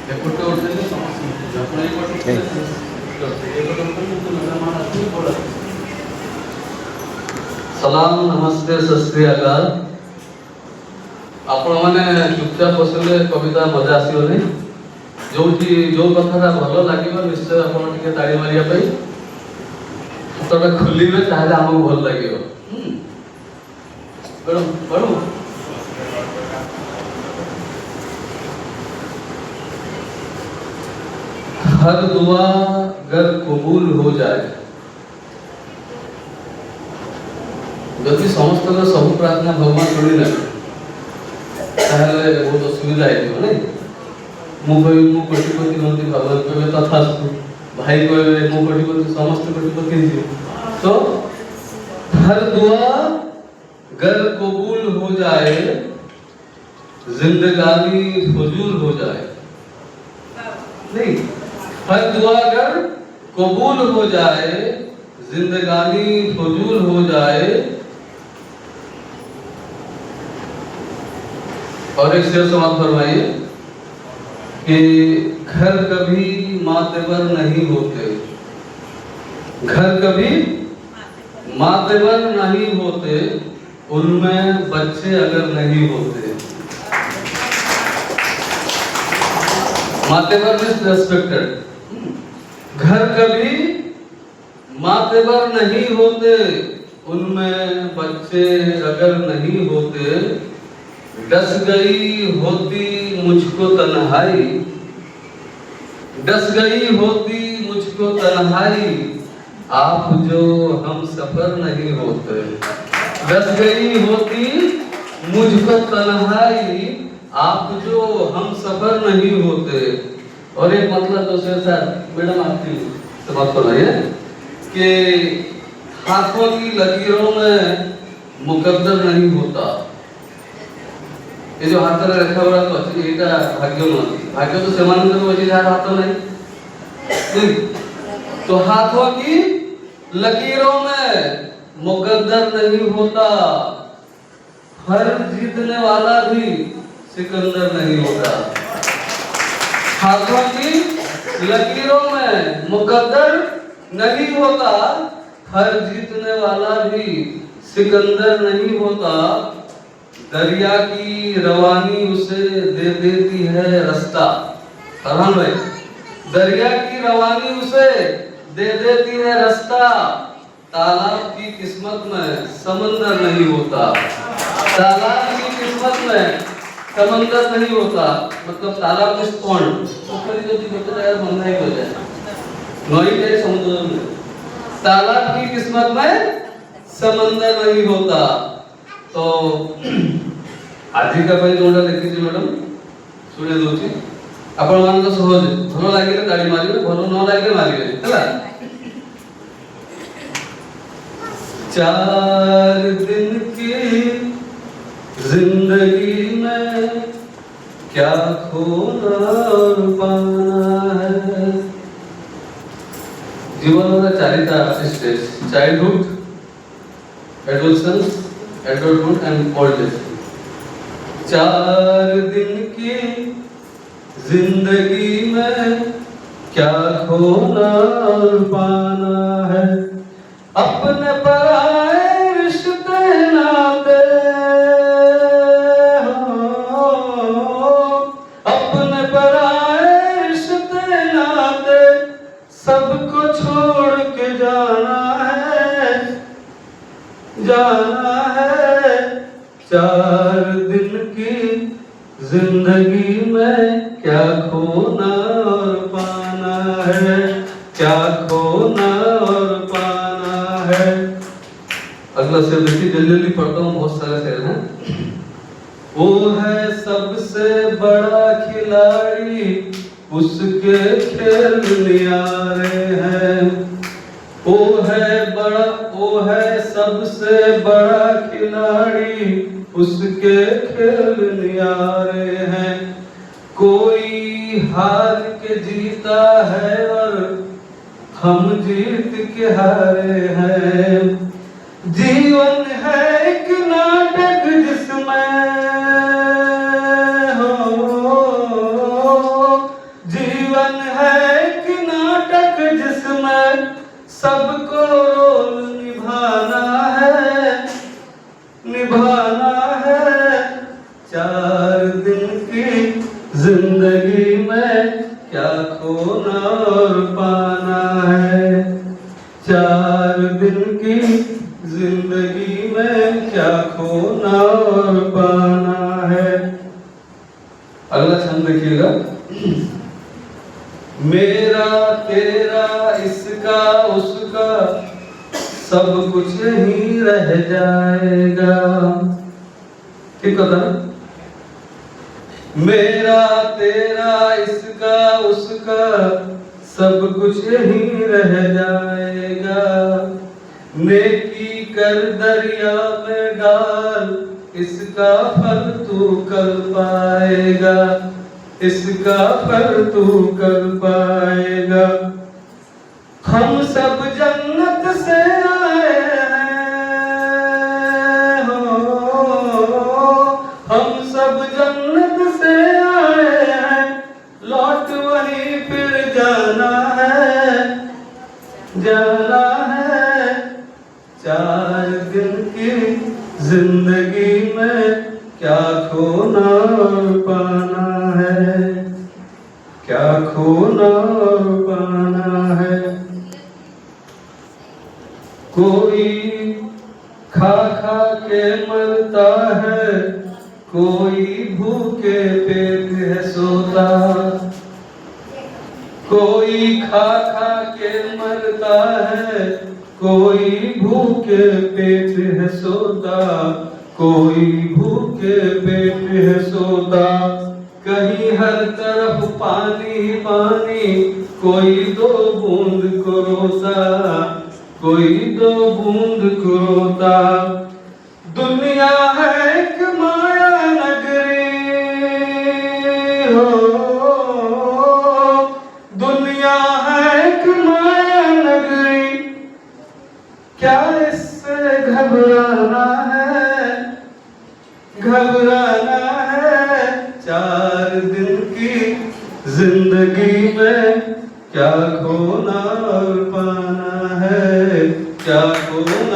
सलाम नमस्ते सत श्री अकाल। आपण माने चुपचाप बसले कविता मजा आसीबनी। जो कथा भल लगे निश्चय आप ताड़ी मारे हाथटा खोलिए ताहले आमको भल लगे। पढ़ू हर दुआ अगर कबूल हो जाए, जदि समस्त सब प्रार्थना भगवान शुणी ना बहुत असुविधा है। मु कोटिपति नदी भगवान कहे तथास्तु, भाई कहे मु कोटिपति, समस्त कोटिपति। तो हर दुआ अगर कबूल हो जाए, जिंदगानी फजूल हो जाए। नहीं, हर दुआ अगर कबूल हो जाए, जिंदगानी फजूल हो जाए। और एक शेर समाप्त फरमाइए कि घर कभी मातेवर नहीं होते, घर कभी मातेवर नहीं होते, उनमें बच्चे अगर नहीं होते। मातेवर इज रेस्पेक्टेड। घर कभी मातेवर नहीं होते, उनमें बच्चे अगर नहीं होते। डस गई होती मुझको तन्हाई, डस गई होती मुझको तन्हाई, आप जो हम सफर नहीं होते। डस गई होती मुझको तन्हाई, आप जो हम सफर नहीं होते। और एक मतलब तो सर मैडम आपकी समाप्त करवाइए कि हाथों की लकीरों में मुकद्दर नहीं होता। ये जो हाथ में रेखा गुड़ा तो अच्छी एटा भाग्य नहीं, भाग्य तो समान तो अच्छी हाथ हाथों नहीं। तो हाथों की लकीरों में मुकद्दर नहीं होता, हर जीतने वाला भी सिकंदर नहीं होता। हाथों की लकीरों में मुकद्दर नहीं होता, हर जीतने वाला भी सिकंदर नहीं होता। दरिया की रवानी उसे दे देती है रास्ता। फरहान भाई, दरिया की रवानी उसे दे देती है रास्ता, तालाब की किस्मत में समंदर नहीं होता। तालाब की किस्मत में समंदर नहीं होता, मतलब तालाब में पॉन्ड पोखरी जो होता है बंधा ही हो जाए, नई है समुद्र में। तालाब की किस्मत में समंदर नहीं होता। तो आज का जोटा लिखी मैडम शुणे दूसरी आपण मान तो सहज भल लगे ताड़ी मारे, भल न लगे मारे है। 4 दिन की जिंदगी में क्या खोना और पाना है। जीवन 4 stage: childhood, adolescence, adulthood and old age. 4 दिन की जिंदगी में क्या खोना और पाना है। अपने पराए रिश्ते नाते हो, अपने पराए रिश्ते नाते सबको छोड़ के जाना है, जाना है। 4 दिन की जिंदगी में क्या खोना और पाना है, क्या खोना और पाना है। अगला शेर देखिए, जल्दी पढ़ता हूँ, बहुत सारे शेर हैं। वो है सबसे बड़ा खिलाड़ी, उसके खेल न्यारे हैं। वो है सबसे बड़ा खिलाड़ी, उसके खेल न्यारे हैं। कोई हार के जीता है और हम जीत के हारे हैं। जीवन है एक नाटक जिसमें हो दिन की जिंदगी में क्या खोना और पाना है, 4 दिन की जिंदगी में क्या खोना और पाना है। अगला छंद देखिएगा। मेरा तेरा इसका उसका सब कुछ ही रह जाएगा। ठीक होता है? मेरा तेरा इसका उसका सब कुछ ही रह जाएगा। नेकी कर दरिया में डाल, इसका फल तू कल पाएगा, इसका फल तू कल पाएगा। हम सब जन्नत से आए हैं हो, हम सब जन्नत से आए हैं, लौट वहीं फिर जाना है, जाना है। 4 दिन की जिंदगी में क्या खोना और पाना है, क्या खोना और पाना है। कोई खा खा के मरता है, कोई भूखे पेट है सोता। कोई खा खा के मरता है, कोई भूखे पेट है सोता, कोई भूखे पेट है सोता। कहीं हर तरफ पानी पानी, कोई 2 बूंद को रोता, कोई 2 बूंद को रोता। दुनिया है एक माया नगरी हो, दुनिया है एक माया नगरी, क्या इससे घबराना है, घबराना है। 4 दिन की जिंदगी में क्या खोना और पाना है, क्या खोना